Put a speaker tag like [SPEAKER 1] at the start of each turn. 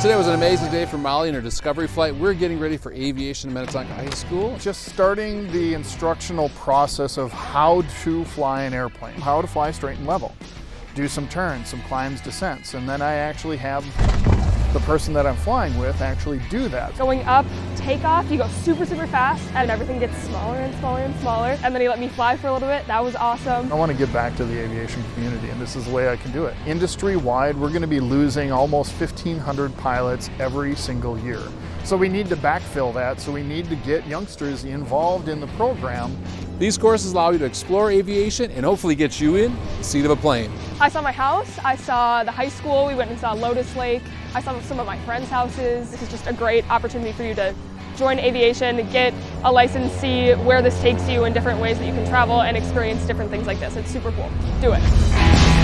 [SPEAKER 1] Today was an amazing day for Molly and her discovery flight. We're getting ready for aviation at Minnetonka High School.
[SPEAKER 2] Just starting the instructional process of how to fly an airplane, how to fly straight and level, do some turns, some climbs, descents, and then I actually have the person that I'm flying with actually do that.
[SPEAKER 3] Going up, takeoff, you go super fast and everything gets smaller and smaller and smaller. And then he let me fly for a little bit. That was awesome.
[SPEAKER 2] I want to give back to the aviation community, and this is the way I can do it. Industry-wide, we're going to be losing almost 1,500 pilots every single year. So we need to backfill that, so we need to get youngsters involved in the program.
[SPEAKER 1] These courses allow you to explore aviation and hopefully get you in the seat of a plane.
[SPEAKER 3] I saw my house, I saw the high school, we went and saw Lotus Lake, I saw some of my friends' houses. This is just a great opportunity for you to join aviation, get a license, see where this takes you in different ways that you can travel and experience different things like this. It's super cool. Do it.